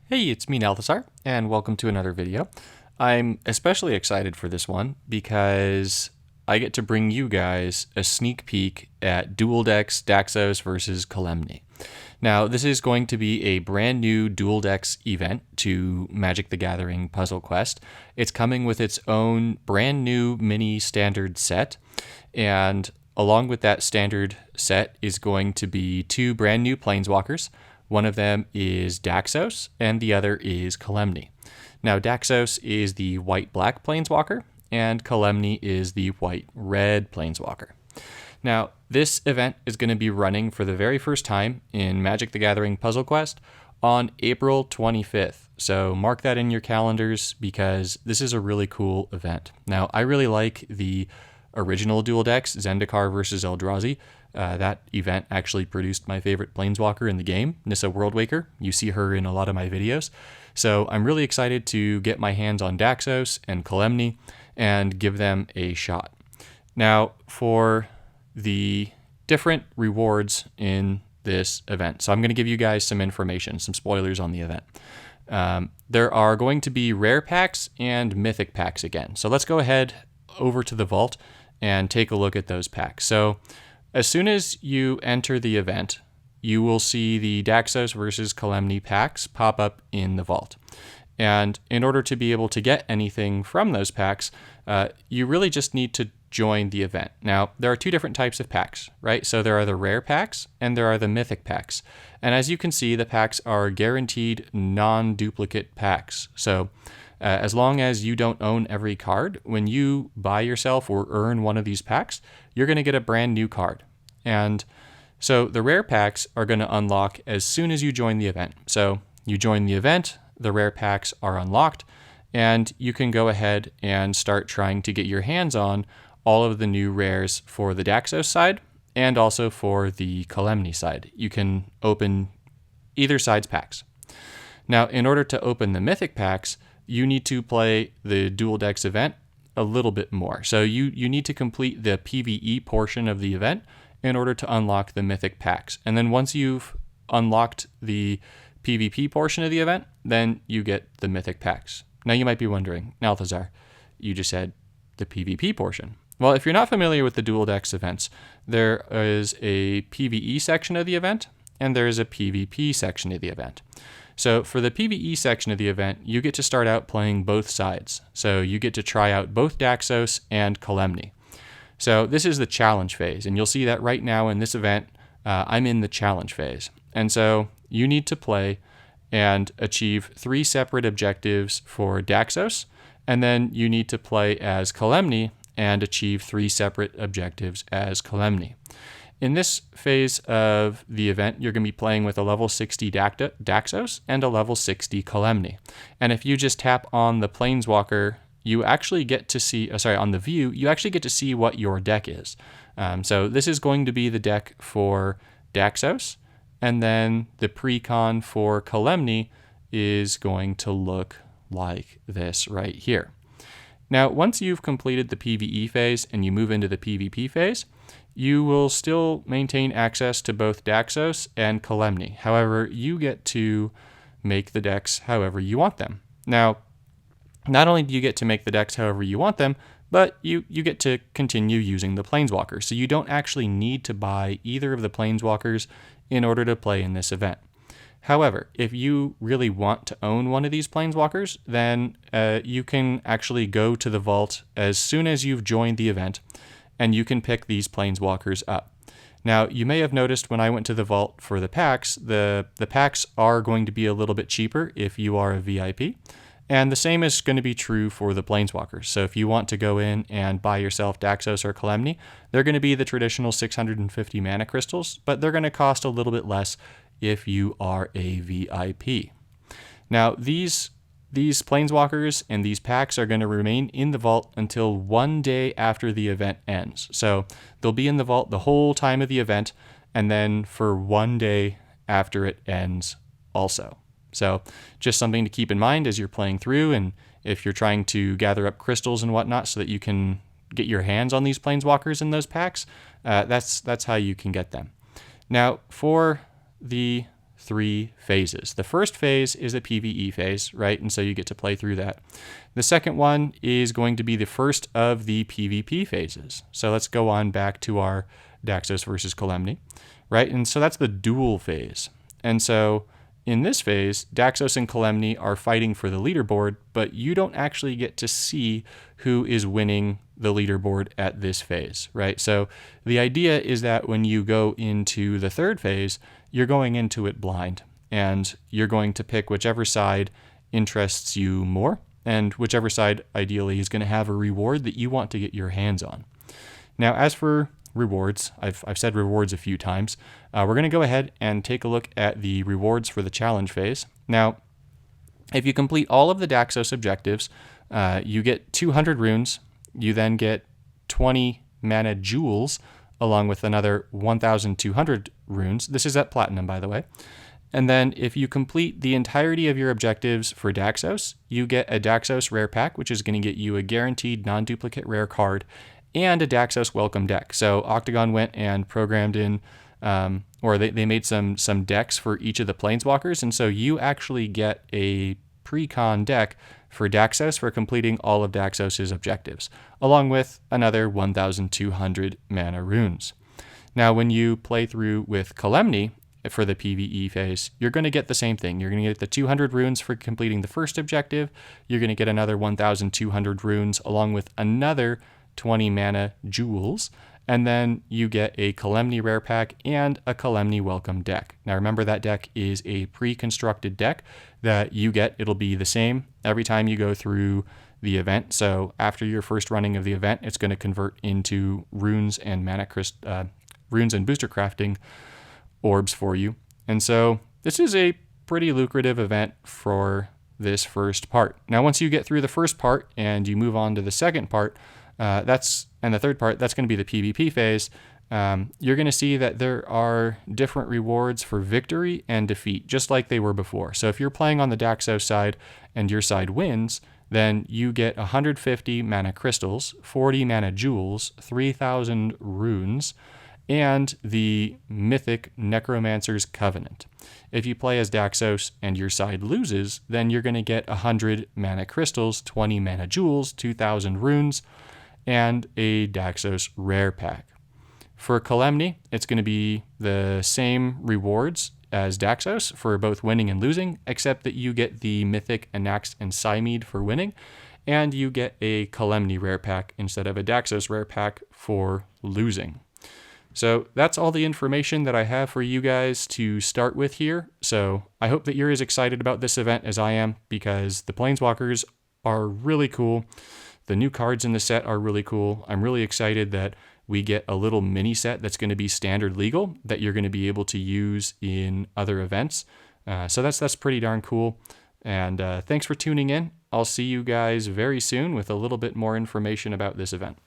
Hey, it's me, Nalthasar, and welcome to another video. I'm especially excited for this one because I get to bring you guys a sneak peek at Duel Deck's Daxos versus Kalemne. Now, this is going to be a brand new Duel Decks event to Magic the Gathering Puzzle Quest. It's coming with its own brand new mini standard set, and along with that standard set is going to be two brand new Planeswalkers. One of them is Daxos, and the other is Kalemne. Now, Daxos is the white-black Planeswalker, and Kalemne is the white-red Planeswalker. Now, this event is going to be running for the very first time in Magic the Gathering Puzzle Quest on April 25th. So mark that in your calendars because this is a really cool event. Now, I really like the original Duel Decks, Zendikar versus Eldrazi. That event actually produced my favorite Planeswalker in the game, Nissa Worldwaker. You see her in a lot of my videos. So I'm really excited to get my hands on Daxos and Kalemne and give them a shot. Now, for the different rewards in this event. So I'm going to give you guys some information, some spoilers on the event. There are going to be rare packs and mythic packs again. So let's go ahead over to the vault and take a look at those packs. So as soon as you enter the event, you will see the Daxos versus Kalemne packs pop up in the vault. And in order to be able to get anything from those packs, you really just need to join the event. Now, there are two different types of packs, right? So there are the rare packs and there are the mythic packs. And as you can see, the packs are guaranteed non-duplicate packs. So as long as you don't own every card, when you buy yourself or earn one of these packs, you're going to get a brand new card. And so the rare packs are going to unlock as soon as you join the event. So you join the event, the rare packs are unlocked, and you can go ahead and start trying to get your hands on all of the new rares for the Daxos side and also for the Kalemne side. You can open either side's packs. Now, in order to open the mythic packs, you need to play the Duel Decks event a little bit more. So you need to complete the PvE portion of the event in order to unlock the mythic packs. And then once you've unlocked the PvP portion of the event, then you get the mythic packs. Now you might be wondering, Nalthasar, you just said the PvP portion. Well, if you're not familiar with the Duel Decks events, there is a PvE section of the event and there is a PvP section of the event. So for the PvE section of the event, you get to start out playing both sides. So you get to try out both Daxos and Kalemne. So this is the challenge phase, and you'll see that right now in this event, I'm in the challenge phase. And so you need to play and achieve 3 separate objectives for Daxos, and then you need to play as Kalemne and achieve 3 separate objectives as Kalemne. In this phase of the event, you're going to be playing with a level 60 Daxos and a level 60 Kalemne. And if you just tap on the Planeswalker, you actually get to see, on the view, you actually get to see what your deck is. So this is going to be the deck for Daxos, and then the pre-con for Kalemne is going to look like this right here. Now, once you've completed the PvE phase and you move into the PvP phase, you will still maintain access to both Daxos and Kalemne. However, you get to make the decks however you want them. Now, not only do you get to make the decks however you want them, but you get to continue using the Planeswalkers. So you don't actually need to buy either of the Planeswalkers in order to play in this event. However, if you really want to own one of these Planeswalkers, then you can actually go to the vault as soon as you've joined the event, and you can pick these Planeswalkers up. Now, you may have noticed when I went to the vault for the packs, the packs are going to be a little bit cheaper if you are a VIP, and the same is going to be true for the Planeswalkers. So if you want to go in and buy yourself Daxos or Kalemne, they're going to be the traditional 650 mana crystals, but they're going to cost a little bit less if you are a VIP. Now, these Planeswalkers and these packs are going to remain in the vault until 1 day after the event ends. So they'll be in the vault the whole time of the event, and then for 1 day after it ends also. So just something to keep in mind as you're playing through, and if you're trying to gather up crystals and whatnot so that you can get your hands on these Planeswalkers in those packs, that's how you can get them. Now, for the 3 phases. The first phase is a PvE phase, right? And so you get to play through that. The second one is going to be the first of the PvP phases. So let's go on back to our Daxos versus Kalemne, right? And so that's the duel phase. And so in this phase, Daxos and Kalemne are fighting for the leaderboard, but you don't actually get to see who is winning the leaderboard at this phase, right? So the idea is that when you go into the third phase, you're going into it blind, and you're going to pick whichever side interests you more, and whichever side ideally is going to have a reward that you want to get your hands on. Now, as for rewards, I've said rewards a few times. We're going to go ahead and take a look at the rewards for the challenge phase. Now, if you complete all of the Daxos objectives, you get 200 runes. You then get 20 mana jewels, along with another 1,200 runes. This is at Platinum, by the way. And then if you complete the entirety of your objectives for Daxos, you get a Daxos rare pack, which is going to get you a guaranteed non-duplicate rare card, and a Daxos welcome deck. So Octagon went and programmed in, or they made some decks for each of the Planeswalkers, and so you actually get a pre-con deck for Daxos for completing all of Daxos' objectives, along with another 1,200 mana runes. Now, when you play through with Kalemne for the PvE phase, you're going to get the same thing. You're going to get the 200 runes for completing the first objective. You're going to get another 1,200 runes, along with another 20 mana jewels, and then you get a Kalemne rare pack and a Kalemne welcome deck. Now remember, that deck is a pre-constructed deck that you get. It'll be the same every time you go through the event. So after your first running of the event, it's going to convert into runes and runes and booster crafting orbs for you. And so this is a pretty lucrative event for this first part. Now, once you get through the first part and you move on to the second part, and the third part, that's going to be the PvP phase. You're going to see that there are different rewards for victory and defeat, just like they were before. So if you're playing on the Daxos side and your side wins, then you get 150 mana crystals, 40 mana jewels, 3,000 runes, and the mythic Necromancer's Covenant. If you play as Daxos and your side loses, then you're going to get 100 mana crystals, 20 mana jewels, 2,000 runes, and a Daxos rare pack. For Kalemne, it's going to be the same rewards as Daxos for both winning and losing, except that you get the Mythic Anax and Cymede for winning, and you get a Kalemne rare pack instead of a Daxos rare pack for losing. So that's all the information that I have for you guys to start with here. So I hope that you're as excited about this event as I am, because the Planeswalkers are really cool. The new cards in the set are really cool. I'm really excited that we get a little mini set that's going to be standard legal that you're going to be able to use in other events. So that's pretty darn cool. And thanks for tuning in. I'll see you guys very soon with a little bit more information about this event.